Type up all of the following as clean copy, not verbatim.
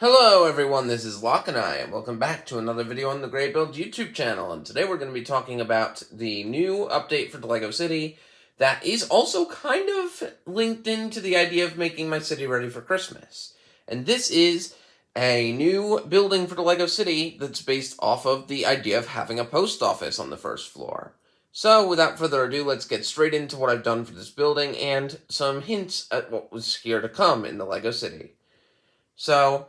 Hello everyone, this is Locke and I, and welcome back to another video on the Grey Build YouTube channel. And today we're going to be talking about the new update for the LEGO City that is also kind of linked into the idea of making my city ready for Christmas. And this is a new building for the LEGO City that's based off of the idea of having a post office on the first floor. So without further ado, let's get straight into what I've done for this building and some hints at what was here to come in the LEGO City. So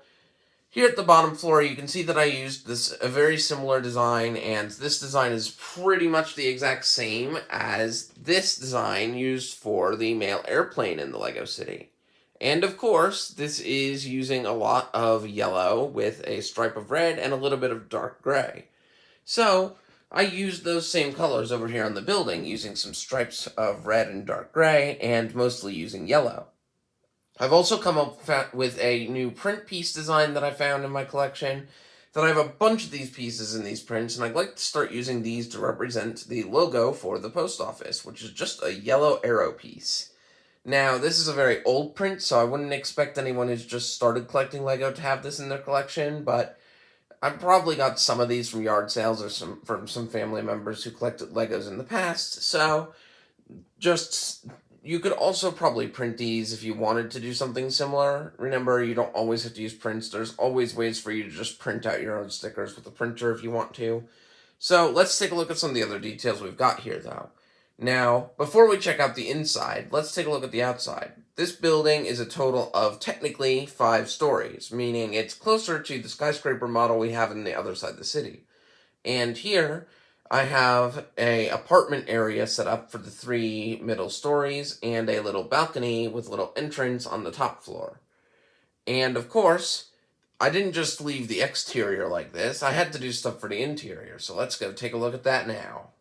here at the bottom floor, you can see that I used a very similar design, and this design is pretty much the exact same as this design used for the mail airplane in the LEGO City. And of course, this is using a lot of yellow with a stripe of red and a little bit of dark gray. So I used those same colors over here on the building, using some stripes of red and dark gray, and mostly using yellow. I've also come up with a new print piece design that I found in my collection, that I have a bunch of these pieces in these prints, and I'd like to start using these to represent the logo for the post office, which is just a yellow arrow piece. Now, this is a very old print, so I wouldn't expect anyone who's just started collecting LEGO to have this in their collection, but I've probably got some of these from yard sales or from some family members who collected LEGOs in the past, so you could also probably print these if you wanted to do something similar. Remember, you don't always have to use prints. There's always ways for you to just print out your own stickers with a printer if you want to. So let's take a look at some of the other details we've got here, though. Now, before we check out the inside, let's take a look at the outside. This building is a total of technically 5 stories, meaning it's closer to the skyscraper model we have on the other side of the city. And here, I have an apartment area set up for the 3 middle stories and a little balcony with a little entrance on the top floor. And of course, I didn't just leave the exterior like this. I had to do stuff for the interior, so let's go take a look at that now.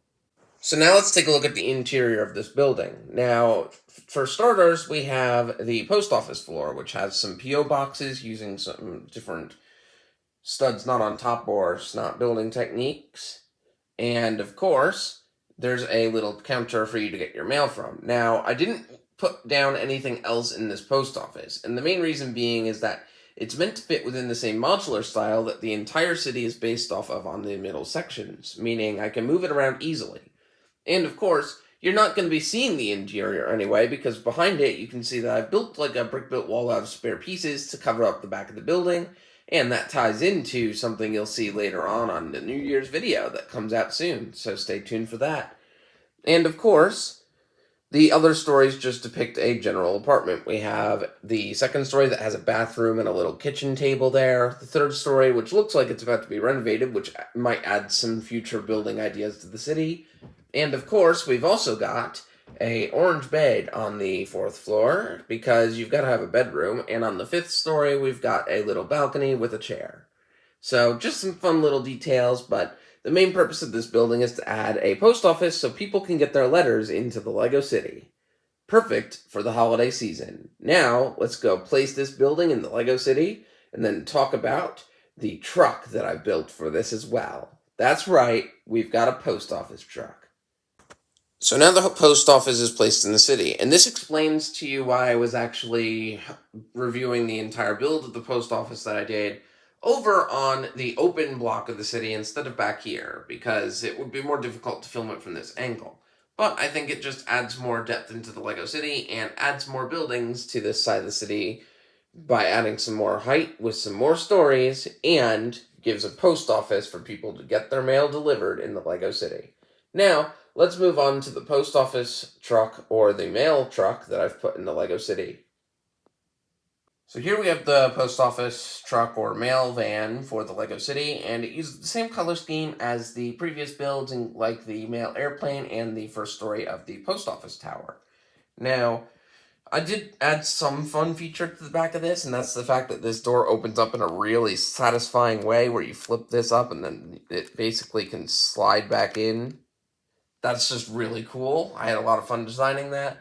So now let's take a look at the interior of this building. Now, for starters, we have the post office floor, which has some P.O. boxes using some different studs not on top or snot building techniques. And of course, there's a little counter for you to get your mail from. Now, I didn't put down anything else in this post office, and the main reason being is that it's meant to fit within the same modular style that the entire city is based off of on the middle sections, meaning I can move it around easily. And of course, you're not going to be seeing the interior anyway, because behind it you can see that I've built like a brick-built wall out of spare pieces to cover up the back of the building, and that ties into something you'll see later on the New Year's video that comes out soon, so stay tuned for that. And of course, the other stories just depict a general apartment. We have the second story that has a bathroom and a little kitchen table there. The third story, which looks like it's about to be renovated, which might add some future building ideas to the city. And of course, we've also got an orange bed on the 4th floor, because you've got to have a bedroom, and on the 5th story, we've got a little balcony with a chair. So, just some fun little details, but the main purpose of this building is to add a post office so people can get their letters into the LEGO City. Perfect for the holiday season. Now, let's go place this building in the LEGO City, and then talk about the truck that I built for this as well. That's right, we've got a post office truck. So now the post office is placed in the city, and this explains to you why I was actually reviewing the entire build of the post office that I did over on the open block of the city instead of back here, because it would be more difficult to film it from this angle. But I think it just adds more depth into the LEGO City and adds more buildings to this side of the city by adding some more height with some more stories, and gives a post office for people to get their mail delivered in the LEGO City. Now, let's move on to the post office truck, or the mail truck, that I've put in the LEGO City. So here we have the post office truck, or mail van, for the LEGO City, and it uses the same color scheme as the previous builds, like the mail airplane and the first story of the post office tower. Now, I did add some fun feature to the back of this, and that's the fact that this door opens up in a really satisfying way, where you flip this up and then it basically can slide back in. That's just really cool. I had a lot of fun designing that.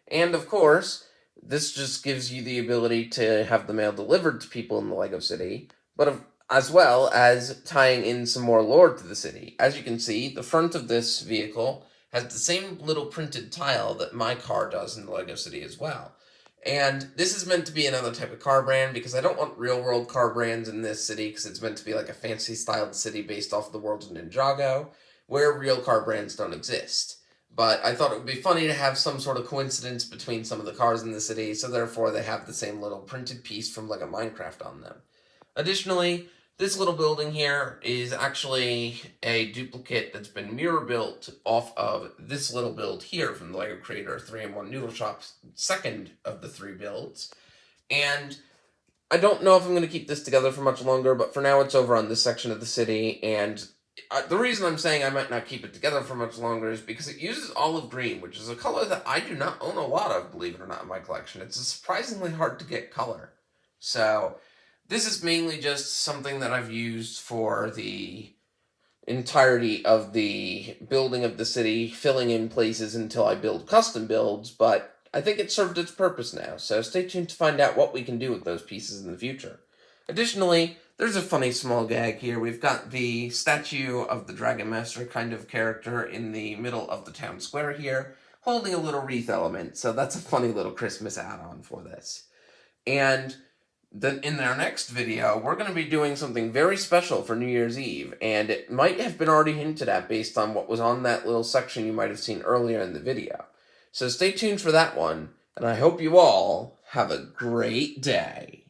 And of course, this just gives you the ability to have the mail delivered to people in the LEGO City, but as well as tying in some more lore to the city. As you can see, the front of this vehicle has the same little printed tile that my car does in the LEGO City as well. And this is meant to be another type of car brand because I don't want real world car brands in this city because it's meant to be like a fancy styled city based off the world of Ninjago, where real car brands don't exist. But I thought it would be funny to have some sort of coincidence between some of the cars in the city, so therefore they have the same little printed piece from Lego Minecraft on them. Additionally, this little building here is actually a duplicate that's been mirror built off of this little build here from the Lego Creator 3-in-1 Noodle Shop's second of the 3 builds. And I don't know if I'm going to keep this together for much longer, but for now it's over on this section of the city, and the reason I'm saying I might not keep it together for much longer is because it uses olive green, which is a color that I do not own a lot of, believe it or not, in my collection. It's surprisingly hard to get color. So this is mainly just something that I've used for the entirety of the building of the city, filling in places until I build custom builds, but I think it served its purpose now, so stay tuned to find out what we can do with those pieces in the future. Additionally, there's a funny small gag here. We've got the statue of the Dragon Master kind of character in the middle of the town square here, holding a little wreath element, so that's a funny little Christmas add-on for this. And then in our next video, we're going to be doing something very special for New Year's Eve, and it might have been already hinted at based on what was on that little section you might have seen earlier in the video. So stay tuned for that one, and I hope you all have a great day.